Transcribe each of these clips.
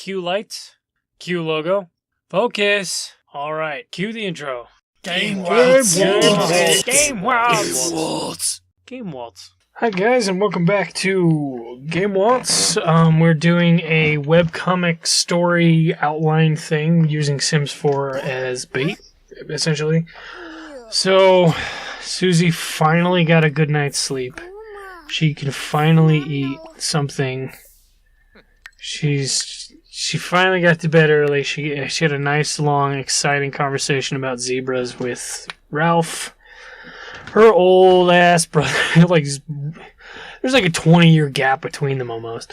Cue lights. Cue logo. Focus. All right. Cue the intro. Game Waltz. Game Waltz. Game Waltz. Hi guys, and welcome back to Game Waltz. We're doing a webcomic story outline thing using Sims 4 as bait, essentially. So, Susie finally got a good night's sleep. She can finally eat something. She finally got to bed early. She had a nice, long, exciting conversation about zebras with Ralph. Her old ass brother. There's like a 20-year gap between them almost.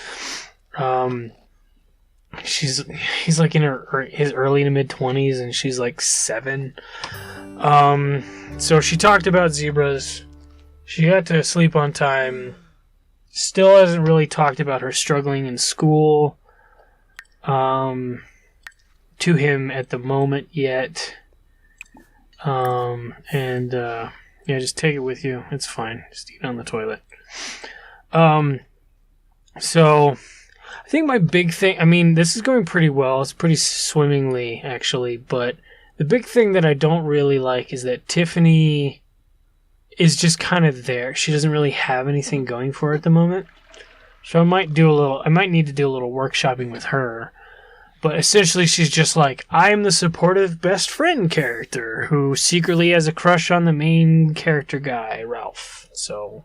He's like in his early to mid 20s, and she's like 7. So she talked about zebras. She got to sleep on time. Still hasn't really talked about her struggling in school to him at the moment yet. Yeah, just take it with you. It's fine. Just eat it on the toilet. So I think my big thing, I mean, this is going pretty well. It's pretty swimmingly, actually, but the big thing that I don't really like is that Tiffany is just kind of there. She doesn't really have anything going for her at the moment. So I might need to do a little workshopping with her. But essentially she's just like, I am the supportive best friend character who secretly has a crush on the main character guy, Ralph. So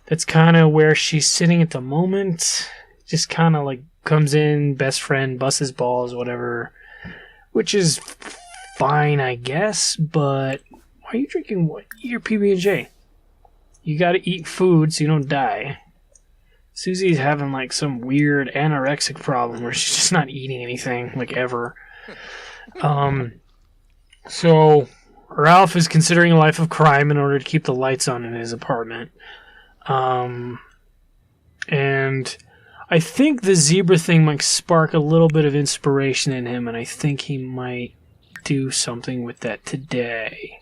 that's kind of where she's sitting at the moment. Just kind of like comes in, best friend, busts balls, whatever. Which is fine, I guess, but why are you drinking what? Eat your PB&J. You gotta eat food so you don't die. Susie's having like some weird anorexic problem where she's just not eating anything, like ever. So Ralph is considering a life of crime in order to keep the lights on in his apartment. And I think the zebra thing might spark a little bit of inspiration in him, and I think he might do something with that today.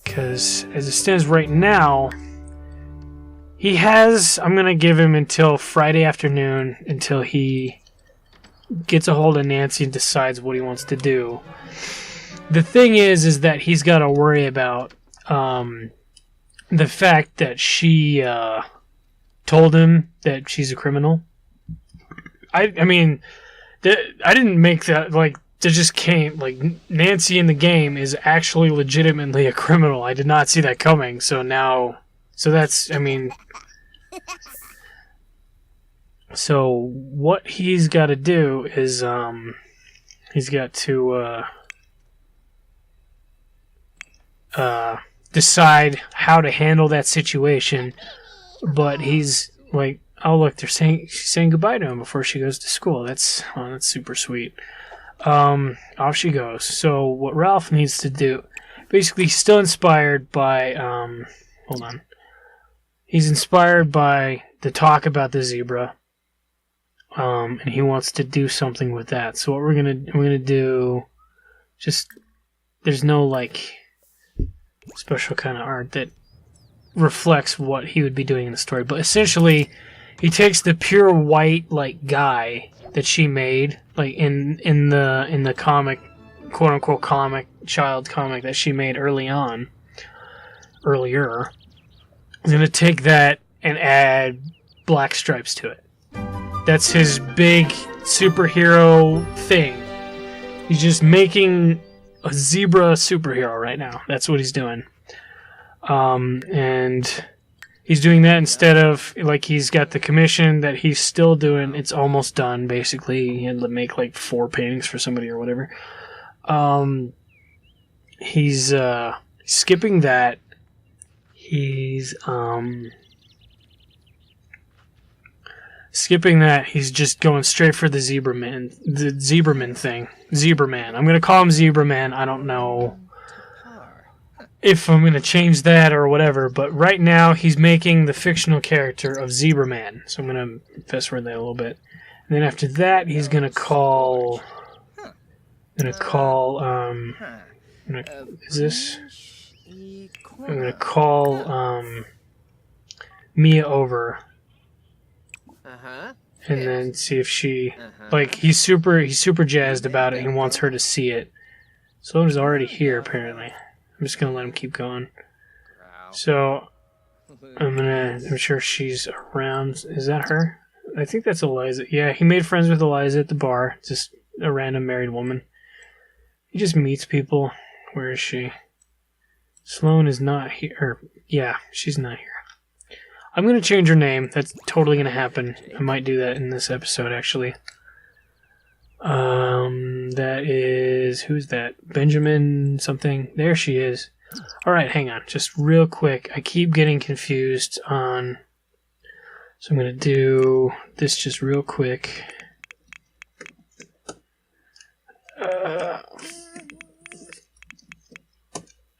Because as it stands right now, I'm going to give him until Friday afternoon until he gets a hold of Nancy and decides what he wants to do. The thing is that he's got to worry about the fact that she told him that she's a criminal. I mean, I didn't make that, like, that just came, like, Nancy in the game is actually legitimately a criminal. I did not see that coming, so that's, I mean, so what he's got to do is, he's got to, decide how to handle that situation, but he's, like, oh look, she's saying goodbye to him before she goes to school. That's super sweet. Off she goes. So what Ralph needs to do, basically he's still inspired by, hold on. He's inspired by the talk about the zebra, and he wants to do something with that. So what we're gonna do, just, there's no, like, special kind of art that reflects what he would be doing in the story, but essentially he takes the pure white, like, guy that she made, like, in the comic, quote unquote child comic that she made earlier. He's gonna take that and add black stripes to it. That's his big superhero thing. He's just making a zebra superhero right now. That's what he's doing. And he's doing that instead of, like, he's got the commission that he's still doing. It's almost done, basically. He had to make, like, 4 paintings for somebody or whatever. He's skipping that. He's skipping that. He's just going straight for the Zebraman thing. Zebraman. I'm going to call him Zebraman. I don't know if I'm going to change that or whatever, but right now he's making the fictional character of Zebraman. So I'm going to fast forward that a little bit. And then after that, he's going to call... I'm going to call Mia over. and then see if she, like, he's super jazzed about it and wants her to see it. Sloan is already here, apparently. I'm just gonna let him keep going. So, I'm sure she's around. Is that her? I think that's Eliza. Yeah, he made friends with Eliza at the bar. Just a random married woman. He just meets people. Where is she? Sloan is not here. Yeah, she's not here. I'm going to change her name. That's totally going to happen. I might do that in this episode, actually. That is... Who's that? Benjamin something? There she is. Alright, hang on. Just real quick. I keep getting confused on... So I'm going to do this just real quick.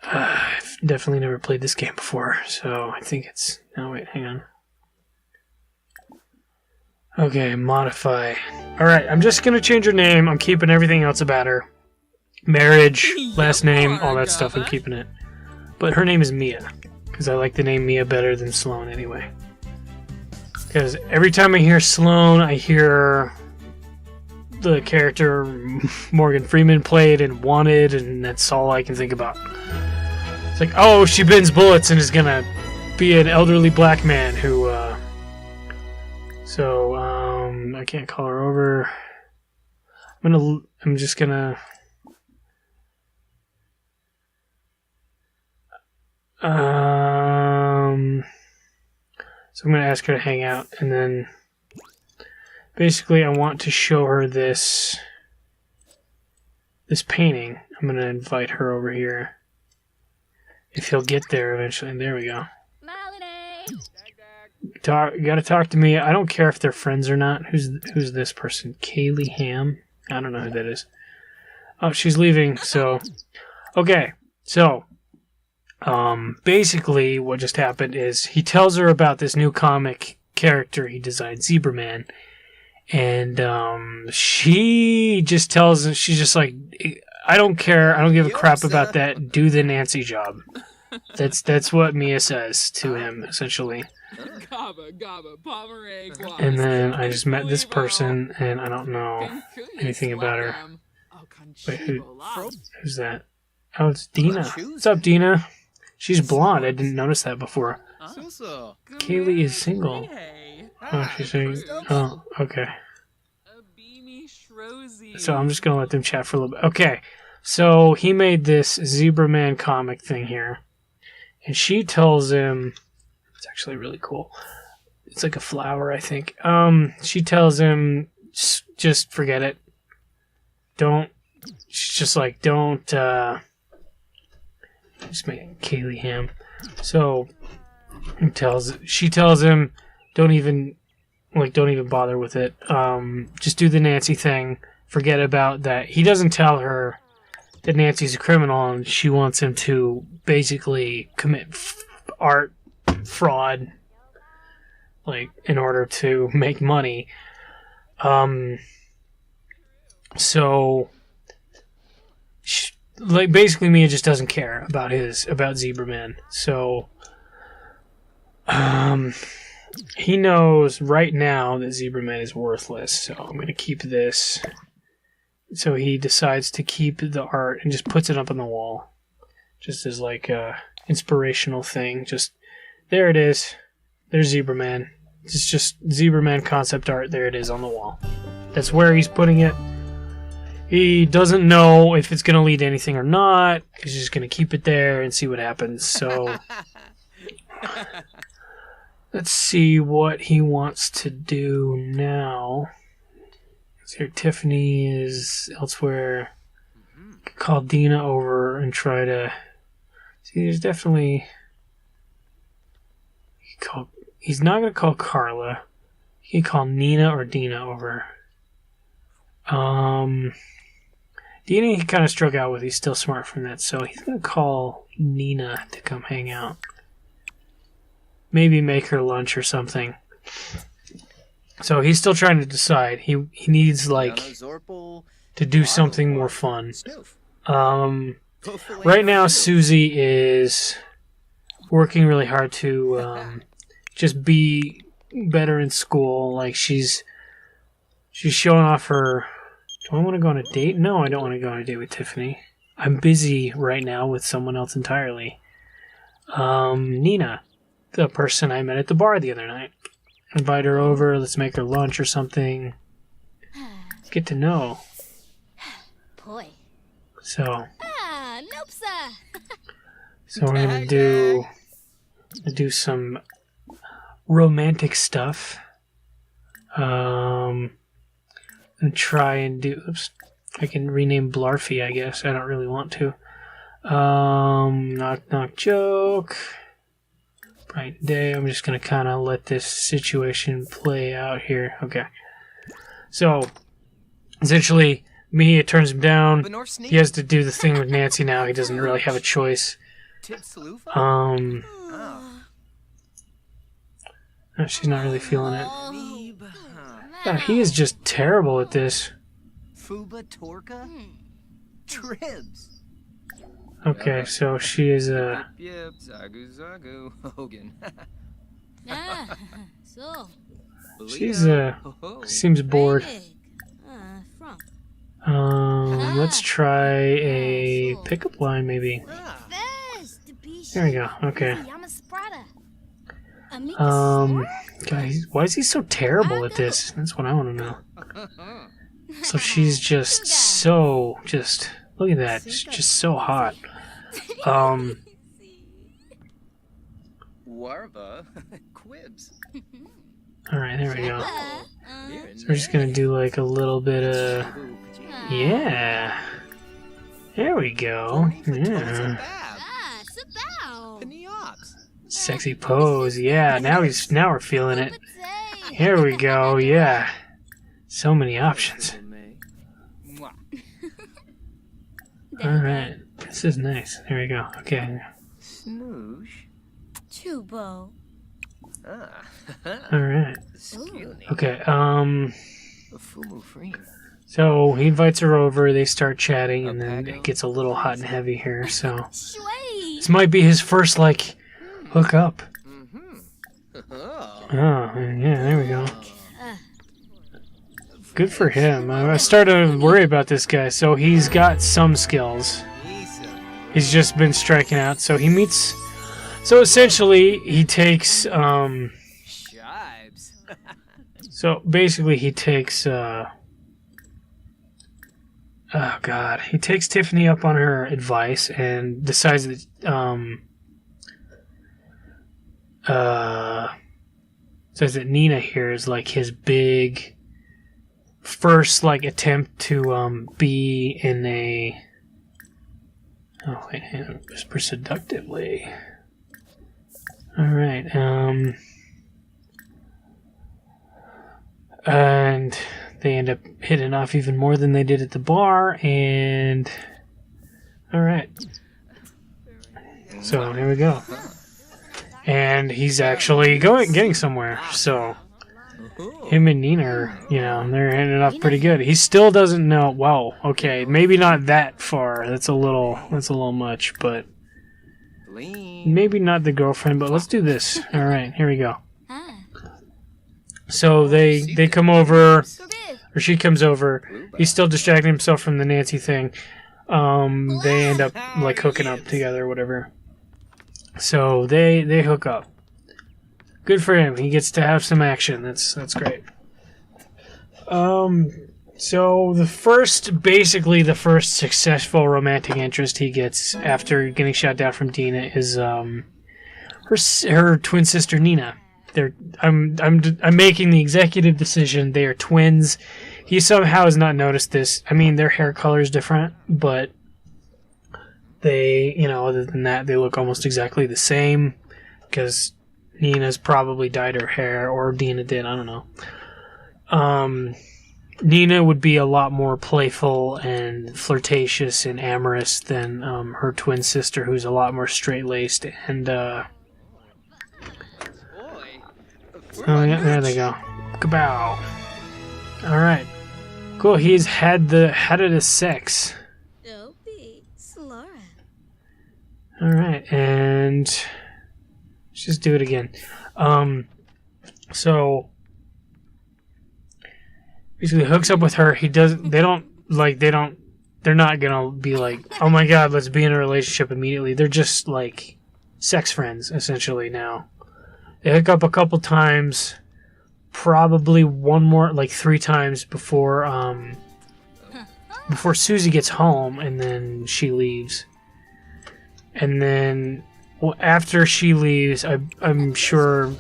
I've definitely never played this game before, so I think it's... Oh, wait, hang on. Okay, modify. Alright, I'm just gonna change her name. I'm keeping everything else about her. Marriage, last name, all that stuff, I'm keeping it. But her name is Mia, because I like the name Mia better than Sloan anyway. Because every time I hear Sloan, I hear the character Morgan Freeman played and Wanted, and that's all I can think about. It's like, oh, she bends bullets and is gonna be an elderly black man who, I can't call her over. I'm just gonna, so I'm gonna ask her to hang out, and then basically I want to show her this painting. I'm gonna invite her over here. If he'll get there eventually. And there we go. You gotta talk to me. I don't care if they're friends or not. Who's this person? Kaylee Ham? I don't know who that is. Oh, she's leaving, so... Okay, so... basically, what just happened is he tells her about this new comic character he designed, Zebra Man. And, she just tells him, she's just like... I don't care. I don't give a crap about that. Do the Nancy job. That's what Mia says to him, essentially. And then I just met this person, and I don't know anything about her. Wait, who's that? Oh, it's Dina. What's up, Dina? She's blonde. I didn't notice that before. Kaylee is single. Oh, she's saying... Oh, okay. So I'm just gonna let them chat for a little bit. Okay, so he made this Zebra Man comic thing here, and she tells him it's actually really cool. It's like a flower, I think. She tells him just forget it. Don't. She's just like don't. Just make it Kaylee Ham. So she tells him don't even bother with it. Just do the Nancy thing. Forget about that. He doesn't tell her that Nancy's a criminal and she wants him to basically commit art fraud, like, in order to make money. Basically Mia just doesn't care about Zebra Man. So, he knows right now that Zebra Man is worthless, so I'm going to keep this. So he decides to keep the art and just puts it up on the wall. Just as like a inspirational thing. Just, there it is. There's Zebra Man. It's just Zebra Man concept art. There it is on the wall. That's where he's putting it. He doesn't know if it's going to lead to anything or not. He's just going to keep it there and see what happens. So... Let's see what he wants to do now. Here, Tiffany is elsewhere. Call Dina over and try to... See, there's definitely... He's not going to call Carla. He can call Nina or Dina over. Dina he kind of struck out with. He's still smart from that. So he's going to call Nina to come hang out. Maybe make her lunch or something. So he's still trying to decide. He needs, like, to do something more fun. Right now, Susie is working really hard to just be better in school. Like, she's She's showing off her... Do I want to go on a date? No, I don't want to go on a date with Tiffany. I'm busy right now with someone else entirely. Nina, the person I met at the bar the other night. Invite her over, let's make her lunch or something. Get to know. Boy. So Nope, sir. So we're gonna do some romantic stuff. And try and do. Oops, I can rename Blarfy. I guess I don't really want to. Knock knock joke. Bright day. I'm just gonna kind of let this situation play out here. Okay. So essentially, Mia turns him down. He has to do the thing with Nancy now. He doesn't really have a choice. No, she's not really feeling it. God, he is just terrible at this. Okay, so she is she's seems bored. Let's try a pickup line maybe. There we go. Okay. Guys, why is he so terrible at this? That's what I want to know. So she's just look at that. She's just so hot. Alright, there we go. So we're just gonna do like a little bit of... Yeah. There we go. Yeah. Sexy pose. Yeah, now we're feeling it. Here we go. Yeah. So many options. Alright. This is nice. There we go. Okay. Alright. Okay, so he invites her over, they start chatting, and then it gets a little hot and heavy here, so this might be his first, like, hook up. Oh, yeah, there we go. Good for him. I started to worry about this guy. So he's got some skills. He's just been striking out. So he meets... So essentially, he takes... So basically, he takes... Oh, God. He takes Tiffany up on her advice and decides that... says that Nina here is like his big... first like attempt to be in a whisper seductively. Alright, and they end up hitting off even more than they did at the bar, and alright. So here we go. And he's actually getting somewhere, so him and Nina are, they're hitting it off pretty good. He still doesn't know. Well, okay, maybe not that far. That's a little much, but maybe not the girlfriend. But let's do this. All right, here we go. So they come over, or she comes over. He's still distracting himself from the Nancy thing. They end up like hooking up together, or whatever. So they hook up. Good for him. He gets to have some action. That's great. So the first successful romantic interest he gets after getting shot down from Dina is her twin sister Nina. I'm making the executive decision. They are twins. He somehow has not noticed this. I mean, their hair color is different, but they, other than that, they look almost exactly the same because Nina's probably dyed her hair, or Dina did, I don't know. Nina would be a lot more playful and flirtatious and amorous than her twin sister, who's a lot more straight-laced and, oh yeah, there they go. Kabow. Alright. Cool, he's had the sex. Alright, and... let's just do it again. So basically hooks up with her. They're not gonna be like, oh my god, let's be in a relationship immediately. They're just like sex friends, essentially, now. They hook up a couple times, probably one more, like 3 times before Susie gets home, and then she leaves. And then, well, after she leaves, I'm sure,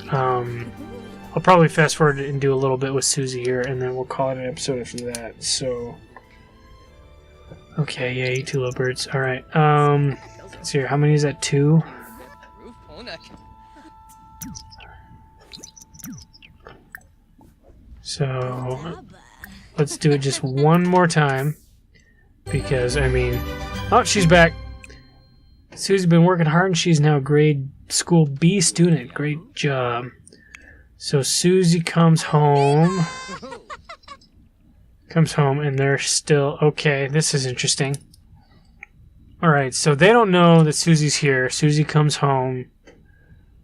I'll probably fast forward and do a little bit with Susie here, and then we'll call it an episode after that. So, okay, yeah, you 2 little birds. All right. Let's see here. How many is that? 2. So, let's do it just one more time, because I mean, oh, she's back. Susie's been working hard, and she's now a grade school B student. Great job. So Susie comes home. And they're still... Okay, this is interesting. Alright, so they don't know that Susie's here. Susie comes home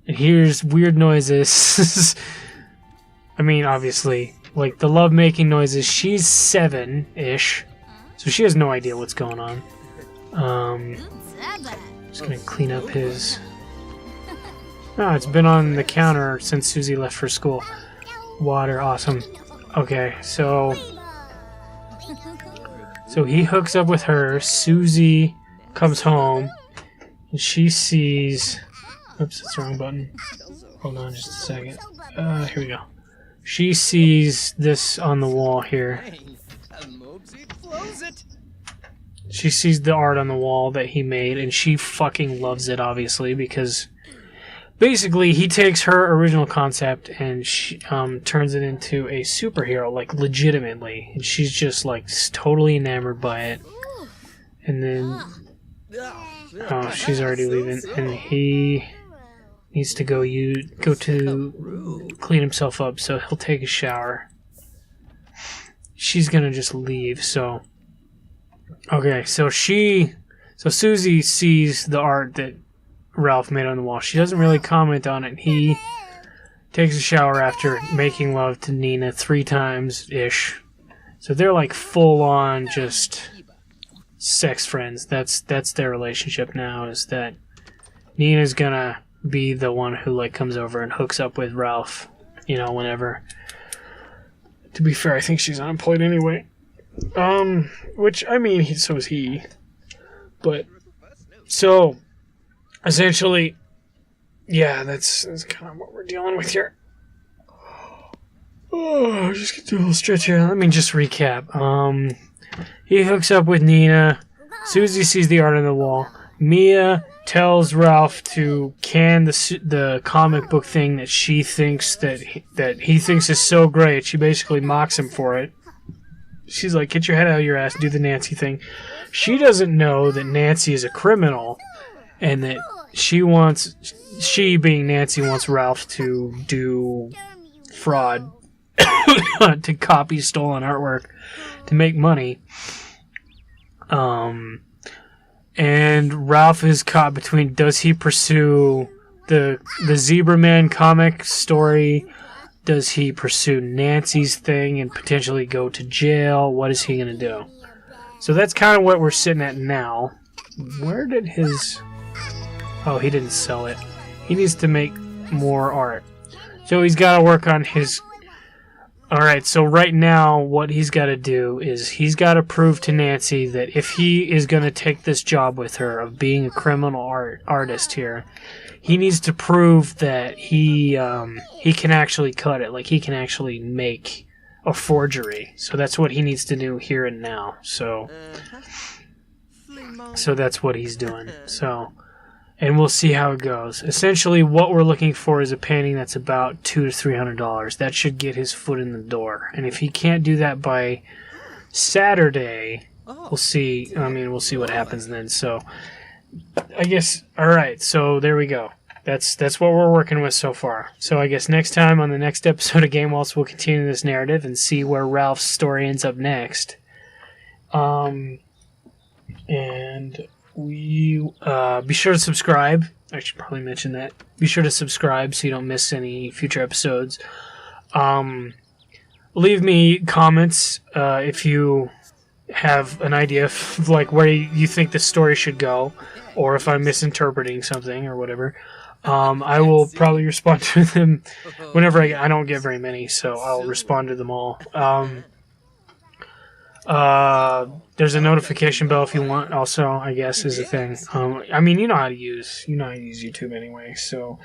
and hears weird noises. I mean, obviously, like the lovemaking noises. She's 7-ish, so she has no idea what's going on. Just gonna clean up his... Oh, it's been on the counter since Susie left for school. Water, awesome. Okay, so he hooks up with her. Susie comes home, and she sees... Oops, that's the wrong button. Hold on just a second. Here we go. She sees this on the wall here. She sees the art on the wall that he made, and she fucking loves it, obviously, because basically he takes her original concept and she, turns it into a superhero, like legitimately, and she's just like totally enamored by it. And then, oh, she's already leaving, and he needs to go to clean himself up, so he'll take a shower. She's gonna just leave, so. Okay, so Susie sees the art that Ralph made on the wall. She doesn't really comment on it. He takes a shower after making love to Nina 3 times-ish. So they're like full-on just sex friends. That's their relationship now, is that Nina's gonna be the one who like comes over and hooks up with Ralph, you know, whenever. To be fair, I think she's unemployed anyway. Which, I mean, so is he. But, so, essentially, yeah, that's kind of what we're dealing with here. Oh, just gonna do a little stretch here. Let me just recap. He hooks up with Nina. Susie sees the art on the wall. Mia tells Ralph to can the comic book thing that she thinks that he thinks is so great. She basically mocks him for it. She's like, get your head out of your ass, do the Nancy thing. She doesn't know that Nancy is a criminal, and that she being Nancy wants Ralph to do fraud, to copy stolen artwork, to make money. And Ralph is caught between, does he pursue the Zebra Man comic story? Does he pursue Nancy's thing and potentially go to jail? What is he going to do? So that's kind of what we're sitting at now. Where did his... Oh, he didn't sell it. He needs to make more art. So he's got to work on his... Alright, so right now what he's got to do is he's got to prove to Nancy that if he is going to take this job with her of being a criminal artist here, he needs to prove that he can actually cut it, like he can actually make a forgery. So that's what he needs to do here and now. So that's what he's doing. So, and we'll see how it goes. Essentially, what we're looking for is a painting that's about $200 to $300. That should get his foot in the door. And if he can't do that by Saturday, we'll see. I mean, we'll see what happens then. So, I guess, alright, so there we go. That's what we're working with so far. So I guess next time on the next episode of Game Waltz, we'll continue this narrative and see where Ralph's story ends up next. And we be sure to subscribe. I should probably mention that. Be sure to subscribe so you don't miss any future episodes. leave me comments if you have an idea of like where you think the story should go, or if I'm misinterpreting something or whatever. I will probably respond to them whenever I don't get very many, so I'll respond to them all. There's a notification bell if you want. Also, I guess is a thing. I mean, you know how to use YouTube anyway. So,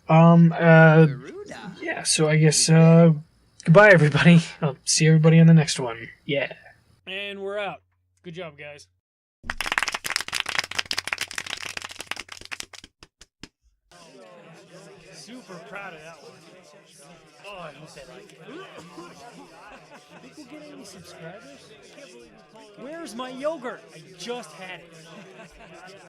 yeah. So I guess goodbye, everybody. I'll see everybody on the next one. Yeah. And we're out. Good job, guys. Super proud of that one. Oh, I hope they like it. Think we'll get any subscribers? Where's my yogurt? I just had it.